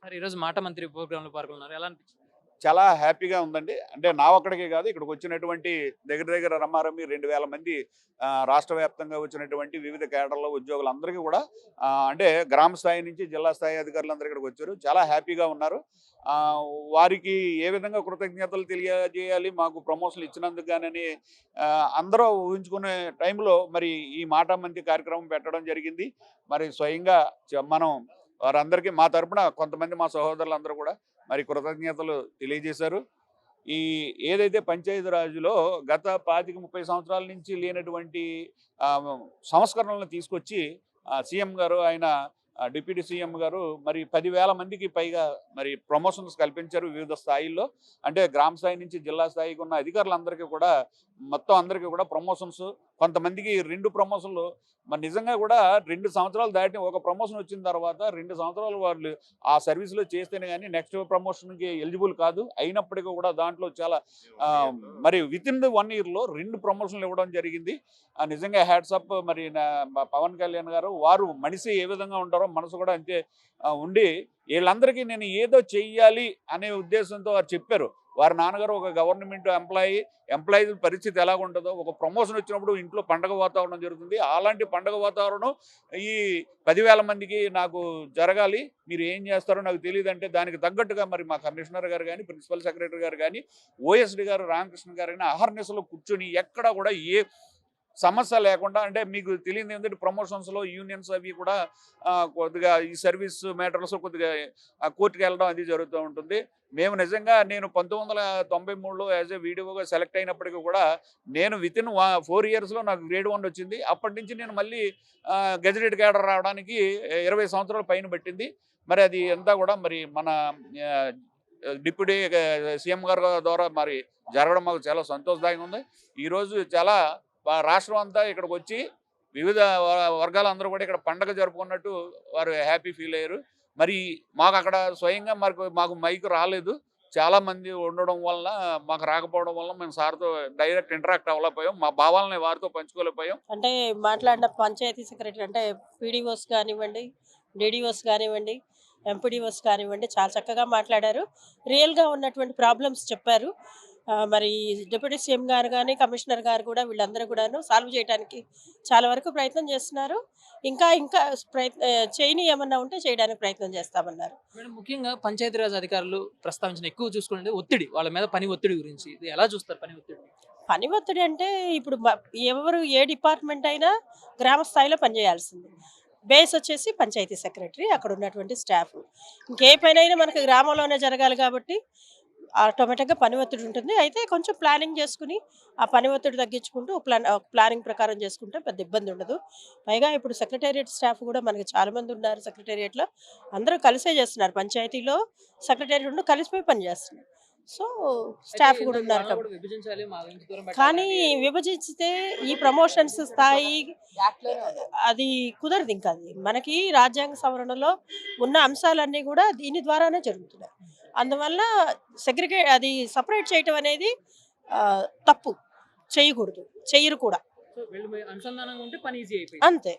Sir ఈరోజు మాట మంత్రి ప్రోగ్రాంలో పాల్గొన్నారు. ఎలా అనిపించింది? చాలా హ్యాపీగా ఉందండి. అంటే నా ఒక్కడికే కాదు, ఇక్కడికి వచ్చినటువంటి దగ్గర దగ్గర రమారమి 2000 మంది రాష్ట్ర వ్యాప్తంగా వచ్చినటువంటి వివిధ కేడర్ల ఉద్యోగులందరికీ కూడా అంటే గ్రామ స్థాయి నుంచి జిల్లా స్థాయి అధికారులందరూ ఇక్కడికి వచ్చారు. చాలా హ్యాపీగా ఉన్నారు. వారికి ఏ విధంగా కృతజ్ఞతలు తెలియజేయాలి, మాకు ప్రమోషన్లు ఇచ్చినందుకు గానని అందరూ ఊహించుకునే టైంలో మరి ఈ మాట మంత్రి కార్యక్రమం పెట్టడం జరిగింది. మరి స్వయంగా మనం వారందరికీ మా తరపున కొంతమంది మా సహోదరులందరూ కూడా మరి కృతజ్ఞతలు తెలియజేశారు. ఈ ఏదైతే పంచాయతీరాజ్‌లో గత 25, 30 సంవత్సరాల నుంచి లేనటువంటి సంస్కరణలను తీసుకొచ్చి సీఎం గారు ఆయన డిప్యూటీ సీఎం గారు మరి 10,000 మందికి పైగా మరి ప్రమోషన్స్ కల్పించారు వివిధ స్థాయిల్లో. అంటే గ్రామ స్థాయి నుంచి జిల్లా స్థాయికి ఉన్న అధికారులందరికీ కూడా మొత్తం అందరికీ కూడా ప్రమోషన్స్, కొంతమందికి 2 ప్రమోషన్‌లు. మరి నిజంగా కూడా 2 సంవత్సరాలు దాటి ఒక ప్రమోషన్ వచ్చిన తర్వాత 2 సంవత్సరాలు వాళ్ళు ఆ సర్వీస్‌లో చేస్తేనే గాని నెక్స్ట్ ప్రమోషన్‌కి ఎలిజిబుల్ కాదు. అయినప్పటికీ కూడా దాంట్లో చాలా మరి వితిన్ 1 ఇయర్‌లో 2 ప్రమోషన్‌లు ఇవ్వడం జరిగింది. నిజంగా హ్యాట్స్ ఆఫ్. మరి పవన్ కళ్యాణ్ గారు, వారు మనిషి ఏ విధంగా ఉంటారో మనసు కూడా అంతే ఉండి వీళ్ళందరికీ నేను ఏదో చెయ్యాలి అనే ఉద్దేశంతో వారు చెప్పారు. వారి నాన్నగారు ఒక గవర్నమెంట్ ఎంప్లాయీల పరిస్థితి ఎలాగుంటుందో, ఒక ప్రమోషన్ వచ్చినప్పుడు ఇంట్లో పండగ వాతావరణం జరుగుతుంది. అలాంటి పండగ వాతావరణం ఈ 10,000 మందికి నాకు జరగాలి. మీరు ఏం చేస్తారో నాకు తెలియదంటే దానికి తగ్గట్టుగా మరి మా కమిషనర్ గారు కానీ, ప్రిన్సిపల్ సెక్రటరీ గారు కానీ, ఓఎస్డీ గారు రామకృష్ణ గారు కానీ అహర్నిశలో కూర్చొని ఎక్కడ కూడా ఏ సమస్య లేకుండా, అంటే మీకు తెలియదు ఏంటంటే ప్రమోషన్స్లో యూనియన్స్ అవి కూడా కొద్దిగా ఈ సర్వీస్ మ్యాటర్స్ కొద్దిగా కోర్టుకు వెళ్ళడం అది జరుగుతూ ఉంటుంది. మేము నిజంగా నేను 1993లో యాజ్ ఏ వీడియోగా సెలెక్ట్ అయినప్పటికీ కూడా నేను వితిన్ 4 ఇయర్స్లో నాకు గ్రేడ్ 1 వచ్చింది. అప్పటి నుంచి నేను మళ్ళీ గెజెటెడ్ క్యాడర్ రావడానికి 20 సంవత్సరాల పైన పట్టింది. మరి అది అంతా కూడా మరి మన డిప్యూటీ సీఎం గారి ద్వారా మరి జరగడం మాకు చాలా సంతోషదాయకంగా ఉంది. ఈరోజు చాలా రాష్ట్రం అంతా ఇక్కడికి వచ్చి వివిధ వర్గాలందరూ కూడా ఇక్కడ పండగ జరుపుకున్నట్టు వారు హ్యాపీ ఫీల్ అయ్యారు. మరి మాకు అక్కడ స్వయంగా మాకు మైక్ రాలేదు. చాలా మంది ఉండడం వల్ల, మాకు రాకపోవడం వల్ల మేము సార్తో డైరెక్ట్ ఇంటరాక్ట్ అవ్వలేకపోయాం. మా భావాలని వారితో పంచుకోలేకపోయాం. అంటే మాట్లాడిన పంచాయతీ సెక్రటరీ అంటే పీడీఓస్ కానివ్వండి, డీడీఓస్ కానివ్వండి, ఎంపీడీఓస్ కానివ్వండి చాలా చక్కగా మాట్లాడారు. రియల్గా ఉన్నటువంటి ప్రాబ్లమ్స్ చెప్పారు. మరి డిప్యూటీ సీఎం గారు కానీ, కమిషనర్ గారు కూడా వీళ్ళందరూ కూడాను సాల్వ్ చేయడానికి చాలా వరకు ప్రయత్నం చేస్తున్నారు. ఇంకా ఇంకా చేయని ఏమన్నా ఉంటే చేయడానికి ప్రయత్నం చేస్తామన్నారు. మేడం, ముఖ్యంగా పంచాయతీరాజ్ అధికారులు ప్రస్తావించిన ఎక్కువ చూసుకుంటే ఒత్తిడి, వాళ్ళ మీద పని ఒత్తిడి గురించి ఇది ఎలా చూస్తారు? పని ఒత్తిడి ఒత్తిడి అంటే ఇప్పుడు ఎవరు ఏ డిపార్ట్మెంట్ అయినా గ్రామ స్థాయిలో పనిచేయాల్సింది. బేస్ వచ్చేసి పంచాయతీ సెక్రటరీ, అక్కడ ఉన్నటువంటి స్టాఫ్. ఇంకే పనైనా మనకి గ్రామంలోనే జరగాలి కాబట్టి ఆటోమేటిక్గా పని ఒత్తిడి ఉంటుంది. అయితే కొంచెం ప్లానింగ్ చేసుకుని ఆ పని ఒత్తిడి తగ్గించుకుంటూ ప్లానింగ్ ప్రకారం చేసుకుంటే పెద్ద ఇబ్బంది ఉండదు. పైగా ఇప్పుడు సెక్రటేరియట్ స్టాఫ్ కూడా మనకి చాలామంది ఉన్నారు. సెక్రటేరియట్లో అందరూ కలిసే చేస్తున్నారు. పంచాయతీలో సెక్రటేరియట్ కలిసిపోయి పనిచేస్తున్నారు. సో స్టాఫ్ కూడా ఉన్నారు కానీ విభజించితే ఈ ప్రమోషన్స్ స్థాయి అది కుదరదు. ఇంకా అది మనకి రాజ్యాంగ సవరణలో ఉన్న అంశాలన్నీ కూడా దీని ద్వారానే జరుగుతున్నాయి. అందువల్ల అది సపరేట్ చేయటం అనేది తప్పు. చేయకూడదు, చెయ్యరు కూడా. అనుసంధానంగా ఉంటే పని ఈజీ అయిపోయింది. అంతే.